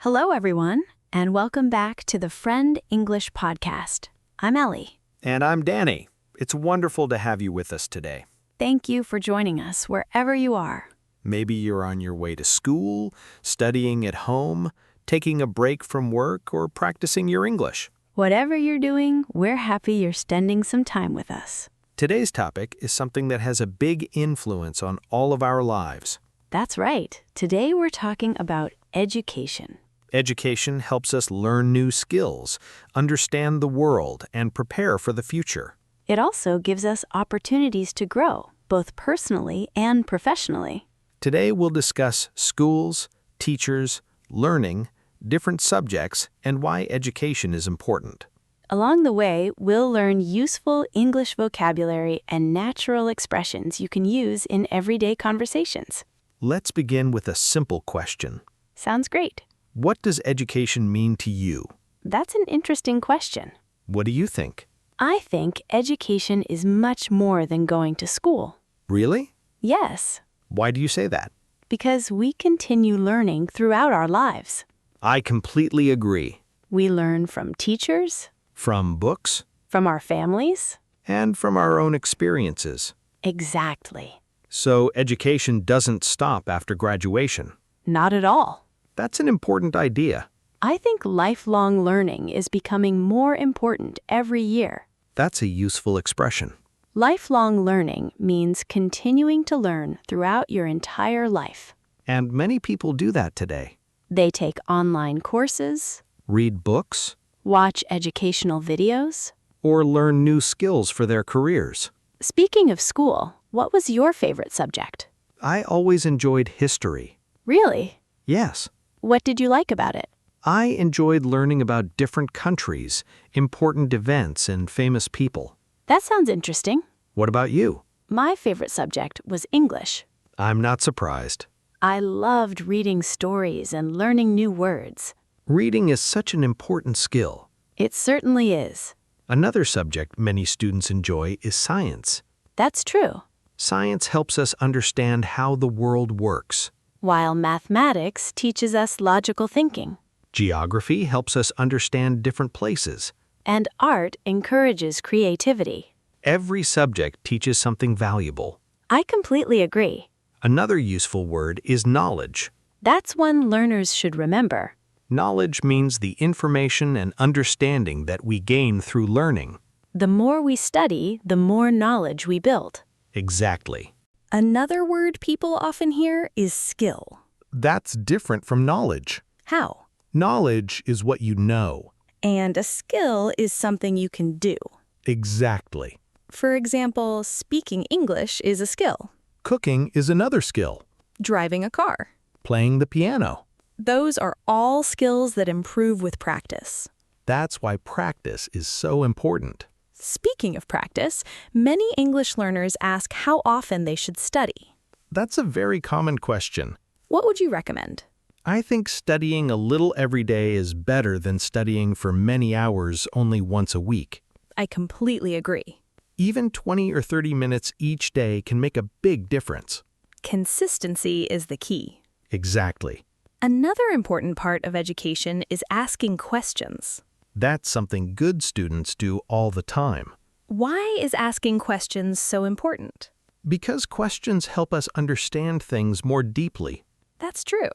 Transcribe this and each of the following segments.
Hello, everyone, and welcome back to the Friend English Podcast. I'm Ellie. And I'm Danny. It's wonderful to have you with us today. Thank you for joining us wherever you are. Maybe you're on your way to school, studying at home, taking a break from work, or practicing your English. Whatever you're doing, we're happy you're spending some time with us. Today's topic is something that has a big influence on all of our lives. That's right. Today we're talking about education. Education helps us learn new skills, understand the world, and prepare for the future. It also gives us opportunities to grow, both personally and professionally. Today we'll discuss schools, teachers, learning, different subjects, and why education is important. Along the way, we'll learn useful English vocabulary and natural expressions you can use in everyday conversations. Let's begin with a simple question. Sounds great. What does education mean to you? That's an interesting question. What do you think? I think education is much more than going to school. Really? Yes, Why do you say that? because we continue learning throughout our lives. I completely agree. We learn from teachers, From books from our families. and from our own experiences. Exactly. So education doesn't stop after graduation. Not at all. That's an important idea. I think lifelong learning is becoming more important every year. That's a useful expression. Lifelong learning means continuing to learn throughout your entire life. And many people do that today. They take online courses, Read books watch educational videos. or learn new skills for their careers. Speaking of school, what was your favorite subject? I always enjoyed history. Really? Yes. What did you like about it? I enjoyed learning about different countries, important events, and famous people. That sounds interesting. What about you? My favorite subject was English. I'm not surprised. I loved reading stories and learning new words. Reading is such an important skill. It certainly is. Another subject many students enjoy is science. That's true. Science helps us understand how the world works. While mathematics teaches us logical thinking. Geography helps us understand different places. And art encourages creativity. Every subject teaches something valuable. I completely agree. Another useful word is knowledge. That's one learners should remember. Knowledge means the information and understanding that we gain through learning. The more we study, the more knowledge we build. Exactly. Another word people often hear is skill. That's different from knowledge. How? Knowledge is what you know. And a skill is something you can do. Exactly. For example, speaking English is a skill. Cooking is another skill. Driving a car. Playing the piano. Those are all skills that improve with practice. That's why practice is so important. Speaking of practice, many English learners ask how often they should study. That's a very common question. What would you recommend? I think studying a little every day is better than studying for many hours only once a week. I completely agree. Even 20 or 30 minutes each day can make a big difference. Consistency is the key. Exactly. Another important part of education is asking questions. That's something good students do all the time. Why is asking questions so important? Because questions help us understand things more deeply. That's true.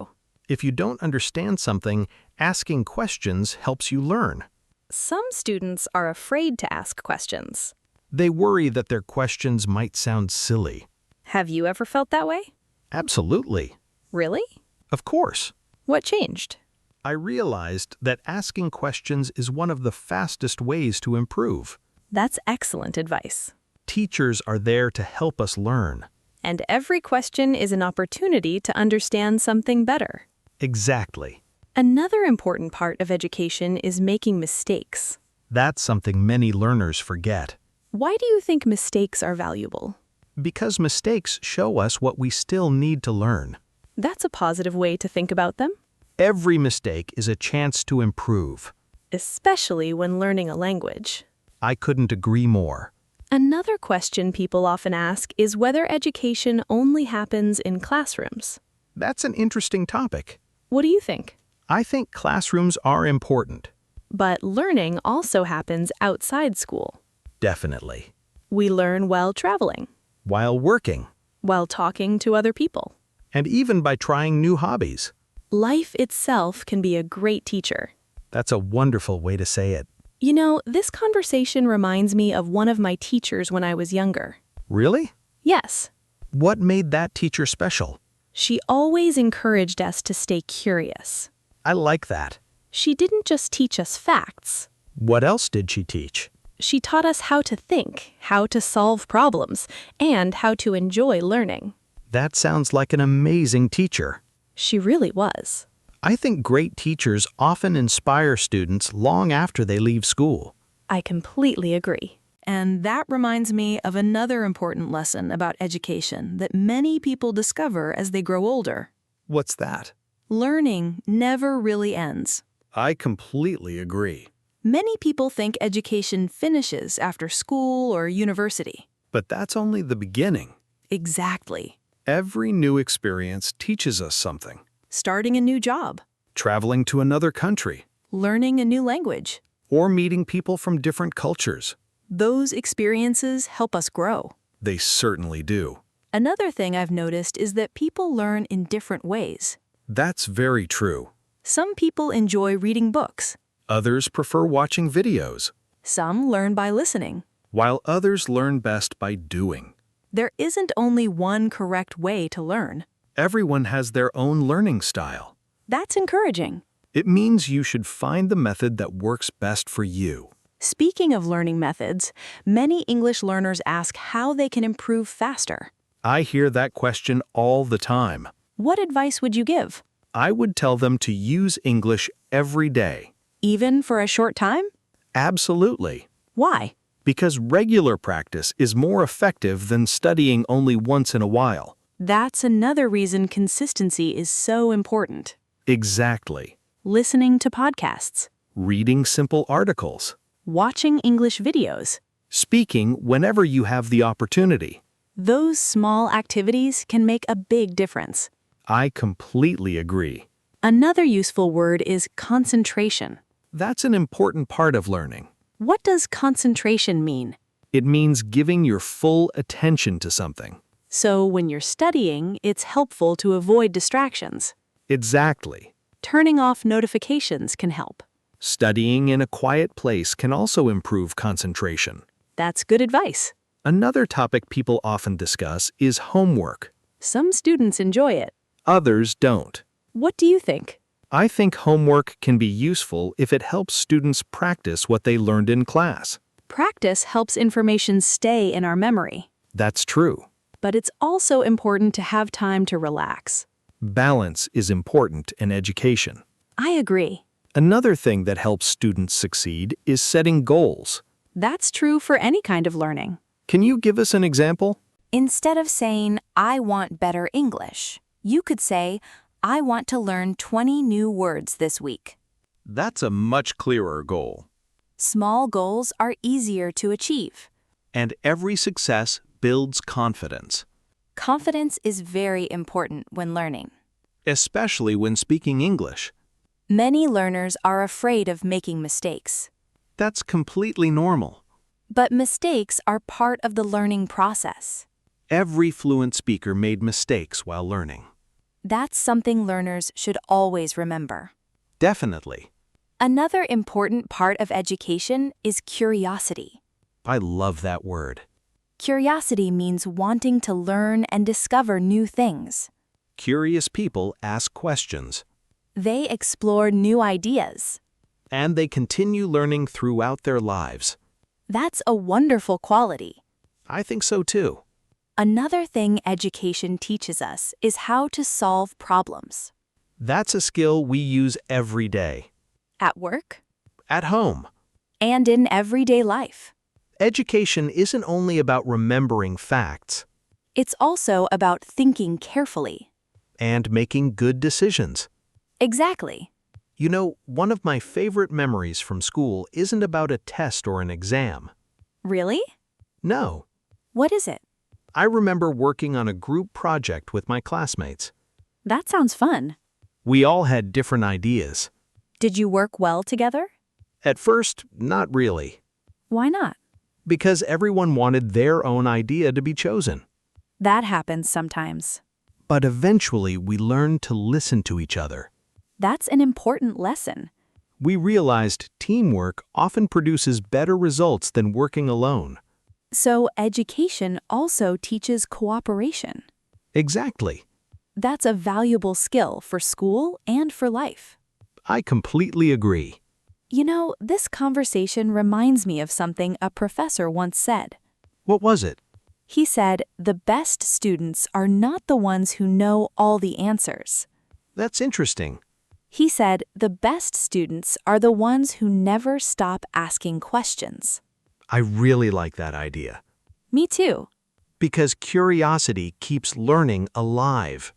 If you don't understand something, asking questions helps you learn. Some students are afraid to ask questions. They worry that their questions might sound silly. Have you ever felt that way? Absolutely. Really? Of course. What changed? I realized that asking questions is one of the fastest ways to improve. That's excellent advice. Teachers are there to help us learn. And every question is an opportunity to understand something better. Exactly. Another important part of education is making mistakes. That's something many learners forget. Why do you think mistakes are valuable? Because mistakes show us what we still need to learn. That's a positive way to think about them. Every mistake is a chance to improve. Especially when learning a language. I couldn't agree more. Another question people often ask is whether education only happens in classrooms. That's an interesting topic. What do you think? I think classrooms are important. But learning also happens outside school. Definitely. We learn while traveling, While working, while talking to other people. and even by trying new hobbies. Life itself can be a great teacher. That's a wonderful way to say it. You know, this conversation reminds me of one of my teachers when I was younger. Really? Yes, What made that teacher special? she always encouraged us to stay curious. I like that. She didn't just teach us facts. What else did she teach? She taught us how to think, how to solve problems, and how to enjoy learning. That sounds like an amazing teacher. She really was. I think great teachers often inspire students long after they leave school. I completely agree. And that reminds me of another important lesson about education that many people discover as they grow older. What's that? Learning never really ends. I completely agree. Many people think education finishes after school or university. But that's only the beginning. Exactly. Every new experience teaches us something. Starting a new job, Traveling to another country, learning a new language. or meeting people from different cultures. Those experiences help us grow. They certainly do. Another thing I've noticed is that people learn in different ways. That's very true. Some people enjoy reading books. Others prefer watching videos, Some learn by listening. while others learn best by doing. There isn't only one correct way to learn. Everyone has their own learning style. That's encouraging. It means you should find the method that works best for you. Speaking of learning methods, many English learners ask how they can improve faster. I hear that question all the time. What advice would you give? I would tell them to use English every day. Even for a short time? Absolutely. Why? Because regular practice is more effective than studying only once in a while. That's another reason consistency is so important. Exactly. Listening to podcasts, Reading simple articles. watching English videos. Speaking whenever you have the opportunity. Those small activities can make a big difference. I completely agree. Another useful word is concentration. That's an important part of learning. What does concentration mean? It means giving your full attention to something. So when you're studying, it's helpful to avoid distractions. Exactly. Turning off notifications can help. Studying in a quiet place can also improve concentration. That's good advice. Another topic people often discuss is homework. Some students enjoy it. Others don't. What do you think? I think homework can be useful if it helps students practice what they learned in class. Practice helps information stay in our memory. That's true. But it's also important to have time to relax. Balance is important in education. I agree. Another thing that helps students succeed is setting goals. That's true for any kind of learning. Can you give us an example? Instead of saying, I want better English, you could say, I want to learn 20 new words this week. That's a much clearer goal. Small goals are easier to achieve. And every success builds confidence, Confidence is very important when learning. especially when speaking English. Many learners are afraid of making mistakes. That's completely normal. But mistakes are part of the learning process. Every fluent speaker made mistakes while learning. That's something learners should always remember. Definitely. Another important part of education is curiosity. I love that word. Curiosity means wanting to learn and discover new things. Curious people ask questions. They explore new ideas. And they continue learning throughout their lives. That's a wonderful quality. I think so too. Another thing education teaches us is how to solve problems. That's a skill we use every day. At work At home. and in everyday life. Education isn't only about remembering facts It's also about thinking carefully. and making good decisions. Exactly. You know, one of my favorite memories from school isn't about a test or an exam. Really? No. What is it? I remember working on a group project with my classmates. That sounds fun. We all had different ideas. Did you work well together? At first, not really, Why not? because everyone wanted their own idea to be chosen. That happens sometimes. But eventually, we learned to listen to each other. That's an important lesson. We realized teamwork often produces better results than working alone. So education also teaches cooperation. Exactly. That's a valuable skill for school and for life. I completely agree. You know, this conversation reminds me of something a professor once said. What was it? He said, the best students are not the ones who know all the answers. That's interesting. He said, the best students are the ones who never stop asking questions. I really like that idea. Me too. Because curiosity keeps learning alive.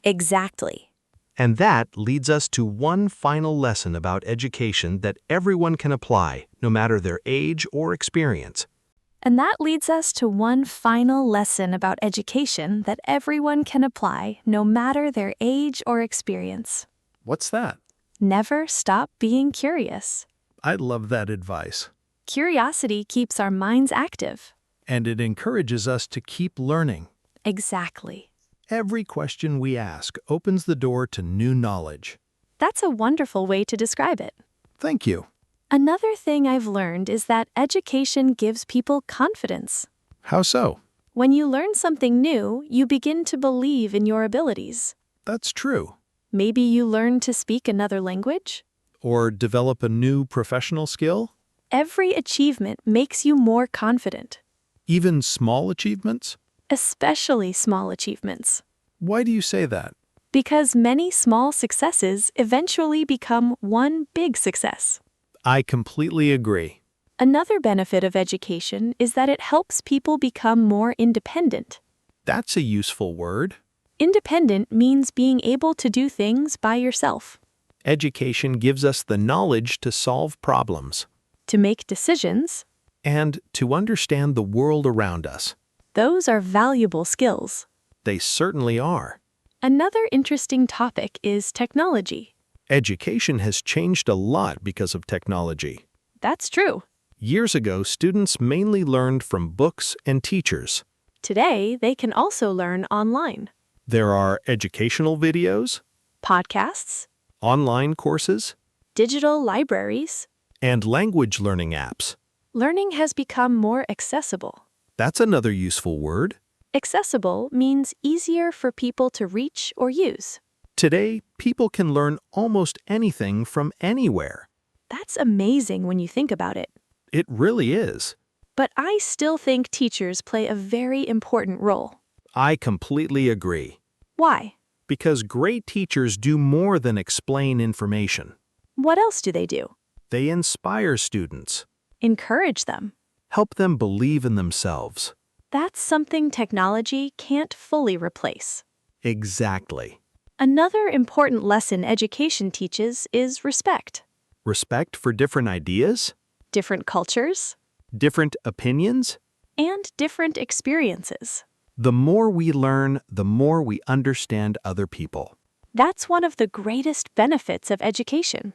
Exactly. And that leads us to one final lesson about education that everyone can apply, no matter their age or experience. And that leads us to one final lesson about education that everyone can apply, no matter their age or experience. What's that? Never stop being curious. I love that advice. Curiosity keeps our minds active. And it encourages us to keep learning. Exactly. Every question we ask opens the door to new knowledge. That's a wonderful way to describe it. Thank you. Another thing I've learned is that education gives people confidence. How so? When you learn something new, you begin to believe in your abilities. That's true. Maybe you learn to speak another language. Or develop a new professional skill? Every achievement makes you more confident, Even small achievements? especially small achievements. Why do you say that? Because many small successes eventually become one big success. I completely agree. Another benefit of education is that it helps people become more independent. That's a useful word. Independent means being able to do things by yourself, Education gives us the knowledge to solve problems to make decisions. and to understand the world around us. Those are valuable skills. They certainly are. Another interesting topic is technology. Education has changed a lot because of technology. That's true. Years ago, students mainly learned from books and teachers. Today, they can also learn online. There are educational videos, Podcasts, online courses, digital libraries. and language learning apps. Learning has become more accessible. That's another useful word. Accessible means easier for people to reach or use. Today, people can learn almost anything from anywhere. That's amazing when you think about it. It really is. But I still think teachers play a very important role. I completely agree. Why? Because great teachers do more than explain information. What else do they do? They inspire students, Encourage them. help them believe in themselves. That's something technology can't fully replace. Exactly. Another important lesson education teaches is respect. Respect for different ideas, Different cultures, different opinions. and different experiences. The more we learn, the more we understand other people. That's one of the greatest benefits of education.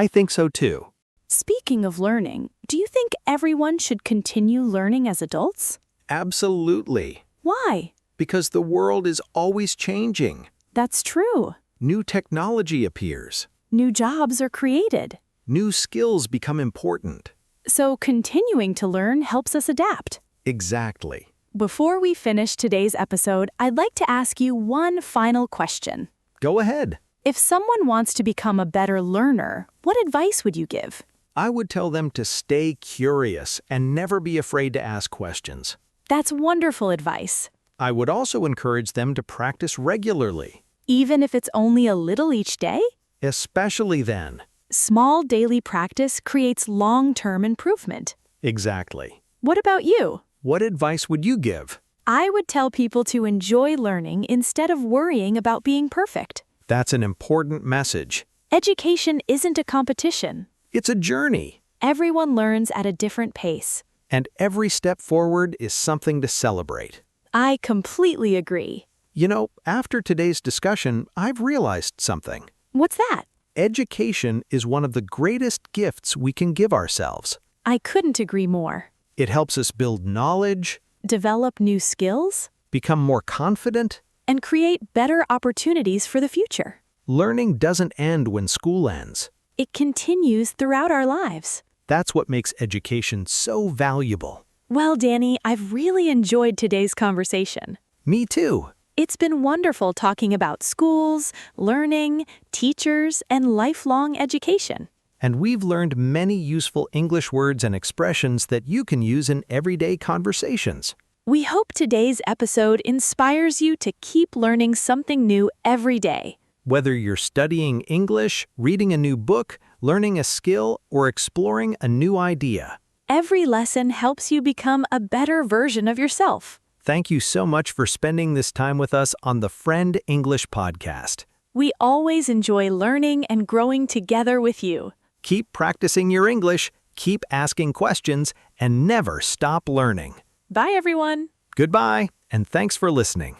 I think so too. Speaking of learning, do you think everyone should continue learning as adults? Absolutely. Why? Because the world is always changing. That's true. New technology appears. New jobs are created. New skills become important. So continuing to learn helps us adapt. Exactly. Before we finish today's episode, I'd like to ask you one final question. Go ahead. If someone wants to become a better learner, what advice would you give? I would tell them to stay curious and never be afraid to ask questions. That's wonderful advice. I would also encourage them to practice regularly, Even if it's only a little each day? especially then. Small daily practice creates long-term improvement. Exactly. What about you? What advice would you give? I would tell people to enjoy learning instead of worrying about being perfect. That's an important message. Education isn't a competition. It's a journey, Everyone learns at a different pace. and every step forward is something to celebrate. I completely agree. You know, after today's discussion, I've realized something. What's that? Education is one of the greatest gifts we can give ourselves. I couldn't agree more. It helps us build knowledge, Develop new skills, become more confident. and create better opportunities for the future. Learning doesn't end when school ends. It continues throughout our lives. That's what makes education so valuable. Well, Danny, I've really enjoyed today's conversation. Me too. It's been wonderful talking about schools, learning, teachers, and lifelong education. And we've learned many useful English words and expressions that you can use in everyday conversations. We hope today's episode inspires you to keep learning something new every day. Whether you're studying English, reading a new book, learning a skill, or exploring a new idea. Every lesson helps you become a better version of yourself. Thank you so much for spending this time with us on the Friend English podcast. We always enjoy learning and growing together with you. Keep practicing your English, keep asking questions, and never stop learning. Bye, everyone. Goodbye, and thanks for listening.